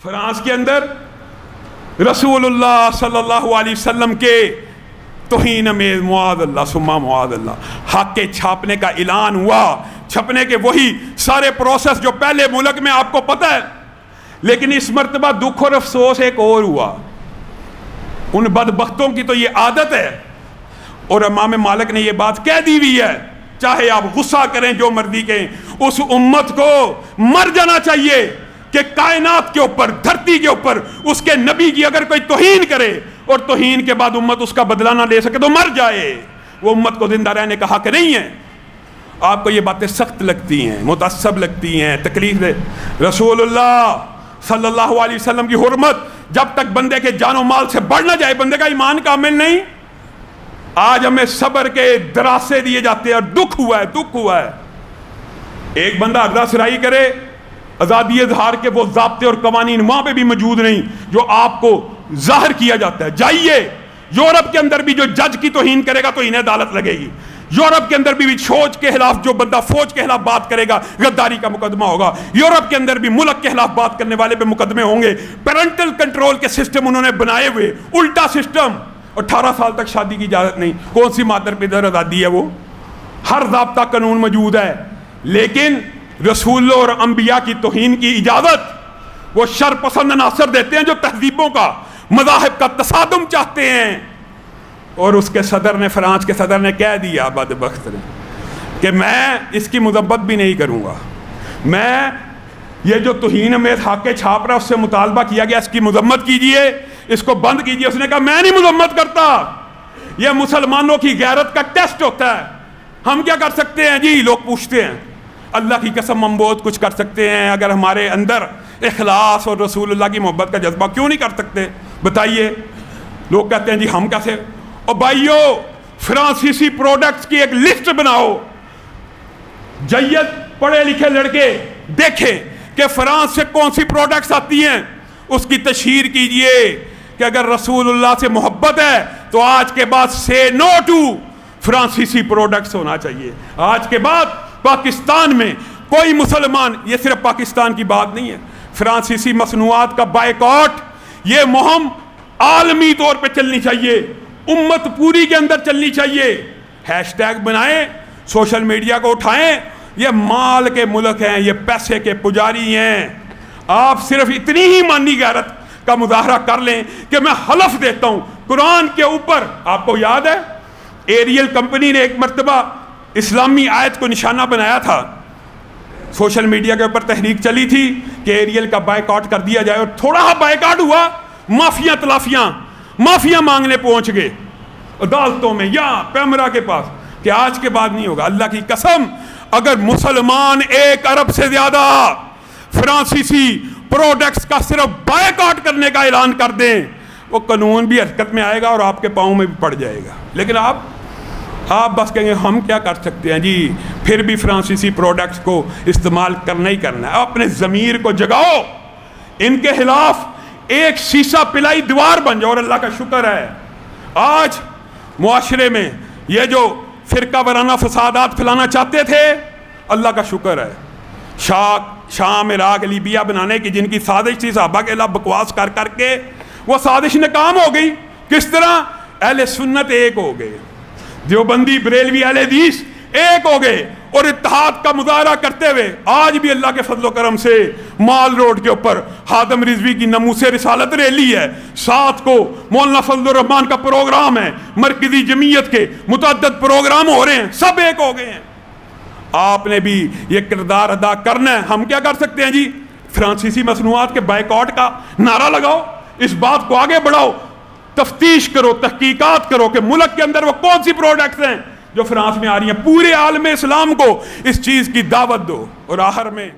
France کے اندر رسول اللہ صلی اللہ علیہ وسلم کے توہین میں معاذ اللہ ثم معاذ اللہ حق کے چھاپنے کا اعلان ہوا. چھپنے کے وہی سارے پروسیس جو پہلے ملک میں آپ کو پتہ ہے، لیکن اس مرتبہ دکھ اور افسوس ایک اور ہوا. ان بدبختوں کی تو یہ عادت ہے، اور امام مالک نے یہ بات کہہ دی ہوئی ہے، چاہے آپ غصہ کریں جو مرضی کہیں، اس امت کو مر جانا چاہیے کہ کائنات کے اوپر، دھرتی کے اوپر اس کے نبی کی اگر کوئی توہین کرے اور توہین کے بعد امت اس کا بدلہ نہ لے سکے تو مر جائے. وہ امت کو زندہ رہنے کا حق نہیں ہے. آپ کو یہ باتیں سخت لگتی ہیں، متعصب لگتی ہیں، تکلیف دے. رسول اللہ صلی اللہ علیہ وسلم کی حرمت جب تک بندے کے جان و مال سے بڑھ نہ جائے، بندے کا ایمان کامل نہیں. آج ہمیں صبر کے دراسے دیے جاتے ہیں اور دکھ ہوا ہے. ایک بندہ اردا سرائی کرے، آزادی اظہار کے وہ ضابطے اور قوانین وہاں پہ بھی موجود نہیں جو آپ کو ظاہر کیا جاتا ہے. جائیے یورپ کے اندر بھی جو جج کی توہین کرے گا تو انہیں عدالت لگے گی. یورپ کے اندر بھی فوج کے خلاف جو بندہ فوج کے خلاف بات کرے گا غداری کا مقدمہ ہوگا. یورپ کے اندر بھی ملک کے خلاف بات کرنے والے پہ مقدمے ہوں گے. پیرنٹل کنٹرول کے سسٹم انہوں نے بنائے ہوئے، الٹا سسٹم. 18 سال تک شادی کی اجازت نہیں. کون سی مادر پدر آزادی ہے؟ وہ ہر ضابطہ قانون موجود ہے، لیکن رسولوں اور انبیاء کی توہین کی اجازت وہ شر پسند عناصر دیتے ہیں جو تہذیبوں کا، مذاہب کا تصادم چاہتے ہیں. اور اس کے صدر نے، فرانس کے صدر نے کہہ دیا بدبخت نے کہ میں اس کی مذمت بھی نہیں کروں گا. میں یہ جو توہین میں خاکے چھاپ رہا اس سے مطالبہ کیا گیا اس کی مذمت کیجئے، اس کو بند کیجئے. اس نے کہا میں نہیں مذمت کرتا، یہ مسلمانوں کی غیرت کا ٹیسٹ ہوتا ہے. ہم کیا کر سکتے ہیں جی؟ لوگ پوچھتے ہیں. اللہ کی قسم ہم بہت کچھ کر سکتے ہیں. اگر ہمارے اندر اخلاص اور رسول اللہ کی محبت کا جذبہ، کیوں نہیں کر سکتے؟ بتائیے. لوگ کہتے ہیں جی ہم کیسے؟ اور بھائیو، فرانسیسی پروڈکٹس کی ایک لسٹ بناؤ. جید پڑھے لکھے لڑکے دیکھیں کہ فرانس سے کون سی پروڈکٹس آتی ہیں، اس کی تشہیر کیجئے کہ اگر رسول اللہ سے محبت ہے تو آج کے بعد سے نو ٹو فرانسیسی پروڈکٹس ہونا چاہیے. آج کے بعد پاکستان میں کوئی مسلمان، یہ صرف پاکستان کی بات نہیں ہے، فرانسیسی مصنوعات کا بائیکاٹ، یہ مہم عالمی طور پہ چلنی چاہیے، امت پوری کے اندر چلنی چاہیے. ہیش ٹیگ بنائیں، سوشل میڈیا کو اٹھائیں. یہ مال کے ملک ہیں، یہ پیسے کے پجاری ہیں. آپ صرف اتنی ہی مانی غیرت کا مظاہرہ کر لیں کہ میں حلف دیتا ہوں قرآن کے اوپر. آپ کو یاد ہے ایریل کمپنی نے ایک مرتبہ اسلامی آیت کو نشانہ بنایا تھا. سوشل میڈیا کے اوپر تحریک چلی تھی کہ ایریل کا بائیکاٹ کر دیا جائے، اور تھوڑا ہا بائیکاٹ ہوا، مافیا مانگنے پہنچ گئے عدالتوں میں یا پیمرا کے پاس کہ آج کے بعد نہیں ہوگا. اللہ کی قسم اگر مسلمان 1 ارب سے زیادہ فرانسیسی پروڈکٹس کا صرف بائیکاٹ کرنے کا اعلان کر دیں، وہ قانون بھی حرکت میں آئے گا اور آپ کے پاؤں میں بھی پڑ جائے گا. لیکن آپ بس کہیں گے ہم کیا کر سکتے ہیں جی، پھر بھی فرانسیسی پروڈکٹس کو استعمال کرنا ہی کرنا ہے. اپنے ضمیر کو جگاؤ، ان کے خلاف ایک سیسا پلائی دیوار بن جاؤ. اور اللہ کا شکر ہے آج معاشرے میں یہ جو فرقہ وارانہ فسادات پھیلانا چاہتے تھے، اللہ کا شکر ہے شام، عراق، لیبیا بنانے کی جن کی سازش تھی صحابہ کے خلاف بکواس کر کر کے، وہ سازش ناکام ہو گئی. کس طرح؟ اہل سنت ایک ہو گئے، دیوبندی، بریلوی، اہل حدیث ایک ہو گئے اور اتحاد کا مظاہرہ کرتے ہوئے آج بھی اللہ کے فضل و کرم سے مال روڈ کے اوپر خادم رضوی کی ناموس رسالت ریلی ہے، 7 کو مولانا فضل الرحمان کا پروگرام ہے، مرکزی جمعیت کے متعدد پروگرام ہو رہے ہیں، سب ایک ہو گئے ہیں. آپ نے بھی یہ کردار ادا کرنا ہے. ہم کیا کر سکتے ہیں جی؟ فرانسیسی مصنوعات کے بائیکاٹ کا نعرہ لگاؤ، اس بات کو آگے بڑھاؤ، تفتیش کرو، تحقیقات کرو کہ ملک کے اندر وہ کون سی پروڈکٹس ہیں جو فرانس میں آ رہی ہیں. پورے عالم اسلام کو اس چیز کی دعوت دو. اور آخر میں